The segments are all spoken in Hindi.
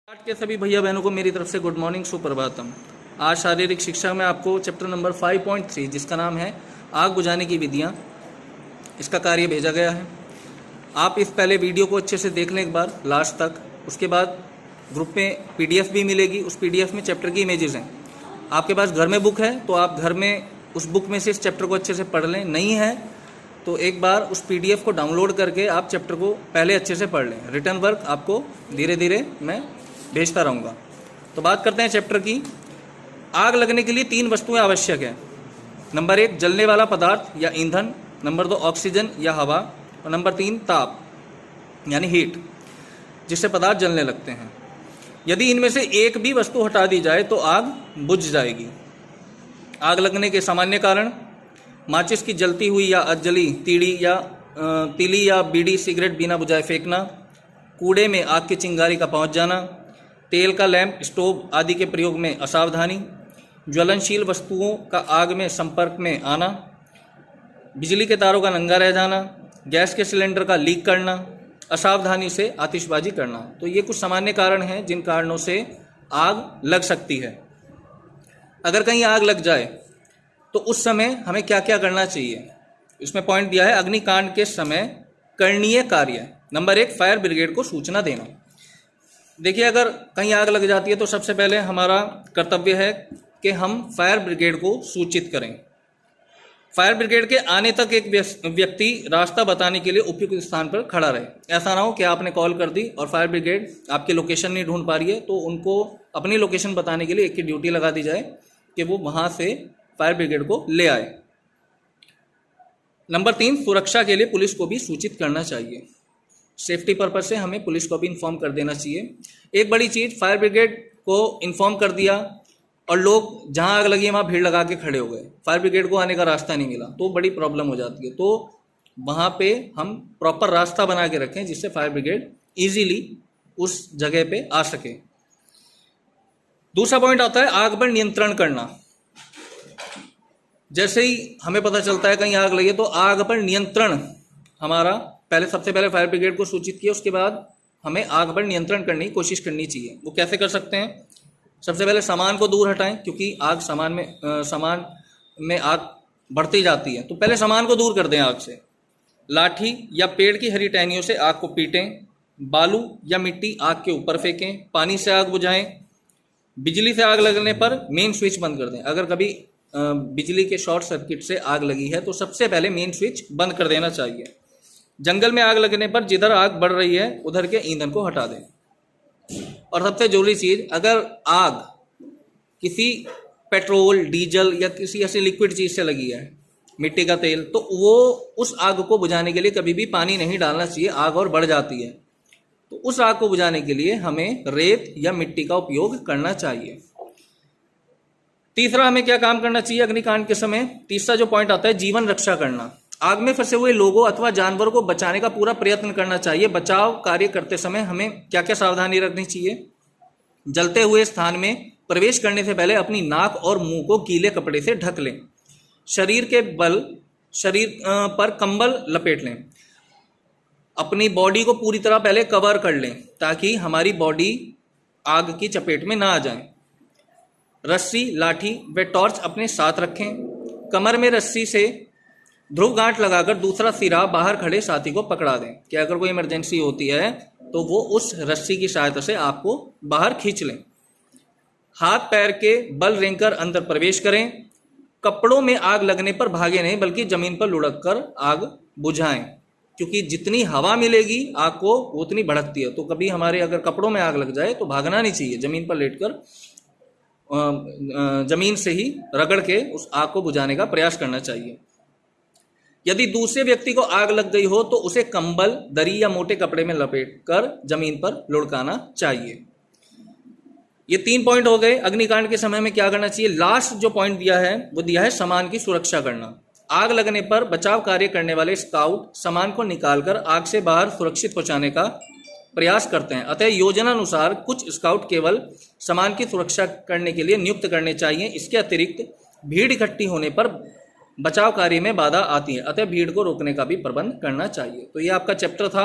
पाठ के सभी भैया बहनों को मेरी तरफ से गुड मॉर्निंग, सुप्रभातम। आज शारीरिक शिक्षा में आपको चैप्टर नंबर 5.3 जिसका नाम है आग बुझाने की विधियाँ, इसका कार्य भेजा गया है। आप इस पहले वीडियो को अच्छे से देख लें एक बार लास्ट तक। उसके बाद ग्रुप में PDF भी मिलेगी, उस PDF में चैप्टर की इमेजेस हैं। आपके पास घर में बुक है तो आप घर में उस बुक में से इस चैप्टर को अच्छे से पढ़ लें, नहीं है तो एक बार उस PDF को डाउनलोड करके आप चैप्टर को पहले अच्छे से पढ़ लें। रिटर्न वर्क आपको धीरे धीरे मैं भेजता रहूँगा। तो बात करते हैं चैप्टर की। आग लगने के लिए 3 वस्तुएं आवश्यक है। नंबर 1 जलने वाला पदार्थ या ईंधन, नंबर 2 ऑक्सीजन या हवा, और नंबर 3 ताप यानी हीट, जिससे पदार्थ जलने लगते हैं। यदि इनमें से एक भी वस्तु हटा दी जाए तो आग बुझ जाएगी। आग लगने के सामान्य कारण: माचिस की जलती हुई या अधजली तीली या बीड़ी सिगरेट बिना बुझाए फेंकना, कूड़े में आग की चिंगारी का पहुंच जाना, तेल का लैंप, स्टोव आदि के प्रयोग में असावधानी, ज्वलनशील वस्तुओं का आग में संपर्क में आना, बिजली के तारों का नंगा रह जाना, गैस के सिलेंडर का लीक करना, असावधानी से आतिशबाजी करना। तो ये कुछ सामान्य कारण हैं जिन कारणों से आग लग सकती है। अगर कहीं आग लग जाए तो उस समय हमें क्या क्या करना चाहिए, इसमें पॉइंट दिया है। अग्निकांड के समय करणीय कार्य: नंबर 1 फायर ब्रिगेड को सूचना देना। देखिए, अगर कहीं आग लग जाती है तो सबसे पहले हमारा कर्तव्य है कि हम फायर ब्रिगेड को सूचित करें। फायर ब्रिगेड के आने तक एक व्यक्ति रास्ता बताने के लिए उपयुक्त स्थान पर खड़ा रहे। ऐसा ना हो कि आपने कॉल कर दी और फायर ब्रिगेड आपकी लोकेशन नहीं ढूंढ पा रही है, तो उनको अपनी लोकेशन बताने के लिए एक की ड्यूटी लगा दी जाए कि वो वहाँ से फायर ब्रिगेड को ले आए। नंबर 3 सुरक्षा के लिए पुलिस को भी सूचित करना चाहिए। सेफ्टी पर्पज से हमें पुलिस को भी इन्फॉर्म कर देना चाहिए। एक बड़ी चीज़, फायर ब्रिगेड को इन्फॉर्म कर दिया और लोग जहां आग लगी है वहां भीड़ लगा के खड़े हो गए, फायर ब्रिगेड को आने का रास्ता नहीं मिला, तो बड़ी प्रॉब्लम हो जाती है। तो वहां पे हम प्रॉपर रास्ता बना के रखें जिससे फायर ब्रिगेड इजीली उस जगह पे आ सके। दूसरा पॉइंट आता है आग पर नियंत्रण करना। जैसे ही हमें पता चलता है कहीं आग लगी तो आग पर नियंत्रण हमारा सबसे पहले फायर ब्रिगेड को सूचित किया, उसके बाद हमें आग पर नियंत्रण करने की कोशिश करनी चाहिए। वो कैसे कर सकते हैं? सबसे पहले सामान को दूर हटाएं, क्योंकि आग सामान में आग बढ़ती जाती है, तो पहले सामान को दूर कर दें आग से। लाठी या पेड़ की हरी टहनियों से आग को पीटें। बालू या मिट्टी आग के ऊपर फेंकें। पानी से आग बुझाएं। बिजली से आग लगने पर मेन स्विच बंद कर दें। अगर कभी बिजली के शॉर्ट सर्किट से आग लगी है तो सबसे पहले मेन स्विच बंद कर देना चाहिए। जंगल में आग लगने पर जिधर आग बढ़ रही है उधर के ईंधन को हटा दें। और सबसे जरूरी चीज़, अगर आग किसी पेट्रोल, डीजल या किसी ऐसी लिक्विड चीज़ से लगी है, मिट्टी का तेल, तो वो उस आग को बुझाने के लिए कभी भी पानी नहीं डालना चाहिए, आग और बढ़ जाती है। तो उस आग को बुझाने के लिए हमें रेत या मिट्टी का उपयोग करना चाहिए। तीसरा, हमें क्या काम करना चाहिए अग्निकांड के समय? तीसरा जो पॉइंट आता है जीवन रक्षा करना। आग में फंसे हुए लोगों अथवा जानवरों को बचाने का पूरा प्रयत्न करना चाहिए। बचाव कार्य करते समय हमें क्या क्या सावधानी रखनी चाहिए? जलते हुए स्थान में प्रवेश करने से पहले अपनी नाक और मुंह को गीले कपड़े से ढक लें। शरीर पर कंबल लपेट लें। अपनी बॉडी को पूरी तरह पहले कवर कर लें ताकि हमारी बॉडी आग की चपेट में ना आ जाए। रस्सी, लाठी व टॉर्च अपने साथ रखें। कमर में रस्सी से ध्रुव गांठ लगाकर दूसरा सिरा बाहर खड़े साथी को पकड़ा दें कि अगर कोई इमरजेंसी होती है तो वो उस रस्सी की सहायता से आपको बाहर खींच लें। हाथ पैर के बल रेंगकर अंदर प्रवेश करें। कपड़ों में आग लगने पर भागे नहीं बल्कि जमीन पर लुढ़क कर आग बुझाएं, क्योंकि जितनी हवा मिलेगी आग को उतनी भड़कती है। तो कभी हमारे अगर कपड़ों में आग लग जाए तो भागना नहीं चाहिए, जमीन पर लेटकर जमीन से ही रगड़ के उस आग को बुझाने का प्रयास करना चाहिए। यदि दूसरे व्यक्ति को आग लग गई हो तो उसे कंबल, दरी या मोटे कपड़े में लपेटकर जमीन पर लुढ़काना चाहिए। ये 3 पॉइंट हो गए। अग्निकांड के समय में क्या करना चाहिए? लास्ट जो पॉइंट दिया है वो दिया है सामान की सुरक्षा करना। आग लगने पर बचाव कार्य करने वाले स्काउट सामान को निकालकर आग से बाहर सुरक्षित पहुंचाने का प्रयास करते हैं। अतः योजनानुसार कुछ स्काउट केवल सामान की सुरक्षा करने के लिए नियुक्त करने चाहिए। इसके अतिरिक्त भीड़ इकट्ठी होने पर बचाव कार्य में बाधा आती है, अतः भीड़ को रोकने का भी प्रबंध करना चाहिए। तो ये आपका चैप्टर था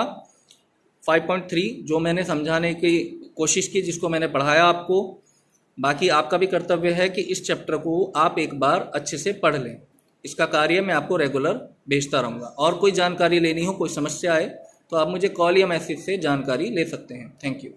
5.3 जो मैंने समझाने की कोशिश की जिसको मैंने पढ़ाया आपको। बाकी आपका भी कर्तव्य है कि इस चैप्टर को आप एक बार अच्छे से पढ़ लें। इसका कार्य मैं आपको रेगुलर भेजता रहूँगा। और कोई जानकारी लेनी हो, कोई समस्या आए तो आप मुझे कॉल या मैसेज से जानकारी ले सकते हैं। Thank you.